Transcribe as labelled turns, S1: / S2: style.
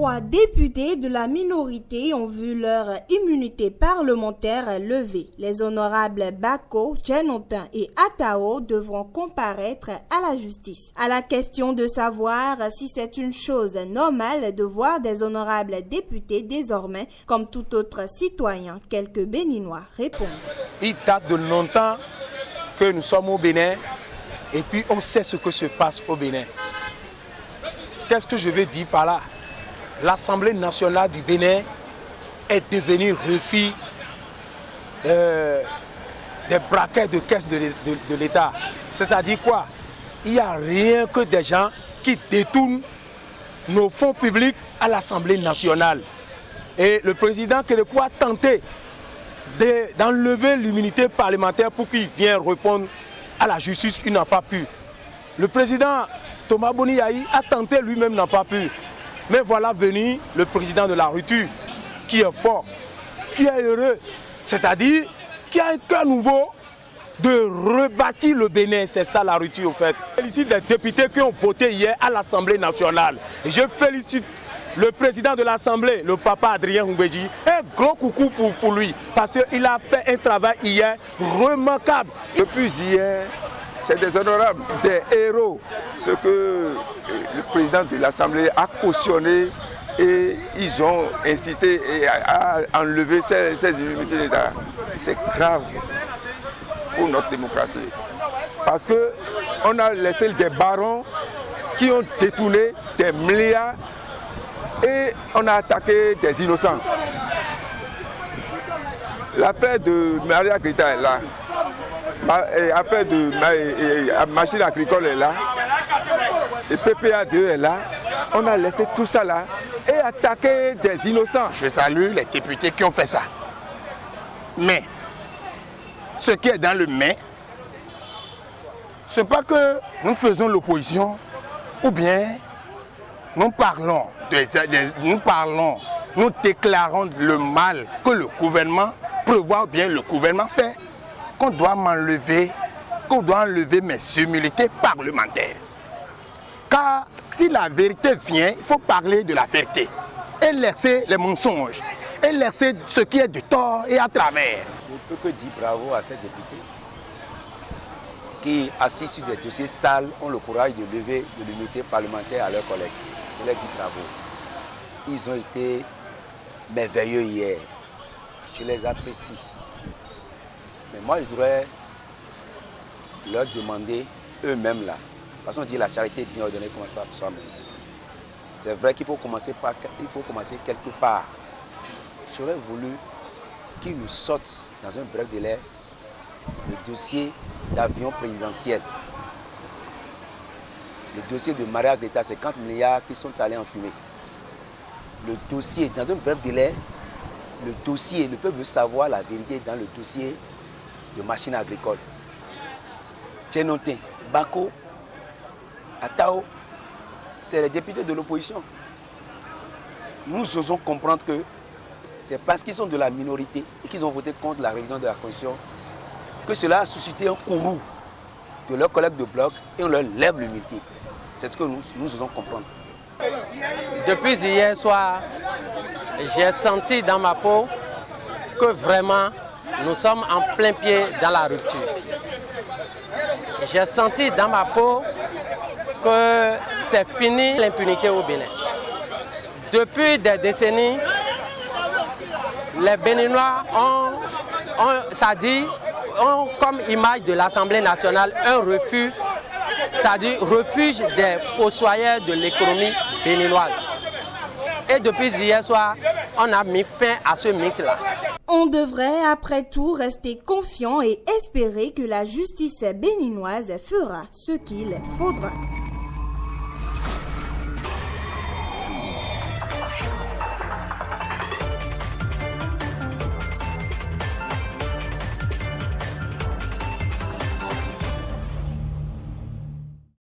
S1: 3 députés de la minorité ont vu leur immunité parlementaire levée. Les honorables Bako, Djenotin et Atao devront comparaître à la justice. À la question de savoir si c'est une chose normale de voir des honorables députés désormais comme tout autre citoyen, quelques Béninois répondent.
S2: Il date de longtemps que nous sommes au Bénin et puis on sait ce que se passe au Bénin. Qu'est-ce que je veux dire par là? L'Assemblée nationale du Bénin est devenue refuge des braquets de caisse de l'État. C'est-à-dire quoi? Il n'y a rien que des gens qui détournent nos fonds publics à l'Assemblée nationale. Et le président Kérékou a tenté d'enlever l'immunité parlementaire pour qu'il vienne répondre à la justice, il n'a pas pu. Le président Thomas Boni Yahi a tenté, lui-même n'a pas pu. Mais voilà venu le président de la rupture, qui est fort, qui est heureux, c'est-à-dire qui a un cœur nouveau de rebâtir le Bénin. C'est ça la rupture au fait. Je félicite les députés qui ont voté hier à l'Assemblée nationale. Et je félicite le président de l'Assemblée, le papa Adrien Ngwedji. Un gros coucou pour lui, parce qu'il a fait un travail hier remarquable.
S3: Depuis hier, c'est des honorables, des héros. Ce que le président de l'Assemblée a cautionné et ils ont insisté à enlever ces immunités d'État. C'est grave pour notre démocratie. Parce qu'on a laissé des barons qui ont détourné des milliards et on a attaqué des innocents. L'affaire de Maria Grita est là. L'affaire de machine agricole est là. Et PPA2 est là. On a laissé tout ça là et attaqué des innocents.
S4: Je salue les députés qui ont fait ça. Mais, ce qui est dans le mais, ce n'est pas que nous faisons l'opposition ou bien nous déclarons le mal que le gouvernement prévoit ou bien le gouvernement fait, qu'on doit enlever mes immunités parlementaires. Car si la vérité vient, il faut parler de la vérité et laisser les mensonges et laisser ce qui est de tort et à travers.
S5: Je ne peux que dire bravo à ces députés qui, assis sur des dossiers sales, ont le courage de lever de l'immunité parlementaire à leurs collègues. Je leur dis bravo. Ils ont été merveilleux hier. Je les apprécie. Mais moi, je voudrais leur demander eux-mêmes là. Parce qu'on dit la charité bien ordonnée commence par soi-même. C'est vrai qu'il faut commencer quelque part. J'aurais voulu qu'ils nous sortent dans un bref délai le dossier d'avion présidentiel. Le dossier de Maria Grita, 50 milliards qui sont allés en fumée. Le dossier, dans un bref délai, le peuple veut savoir la vérité dans le dossier de machines agricoles. Djenotin, Bako, Atao, c'est les députés de l'opposition. Nous osons comprendre que c'est parce qu'ils sont de la minorité et qu'ils ont voté contre la révision de la Constitution que cela a suscité un courroux de leurs collègues de bloc et on leur lève l'immunité. C'est ce que nous osons comprendre.
S6: Depuis hier soir, j'ai senti dans ma peau que vraiment nous sommes en plein pied dans la rupture. J'ai senti dans ma peau que c'est fini l'impunité au Bénin. Depuis des décennies, les Béninois ont comme image de l'Assemblée nationale un refuge, c'est-à-dire refuge des fossoyeurs de l'économie béninoise. Et depuis hier soir, on a mis fin à ce mythe-là.
S1: On devrait après tout rester confiant et espérer que la justice béninoise fera ce qu'il faudra.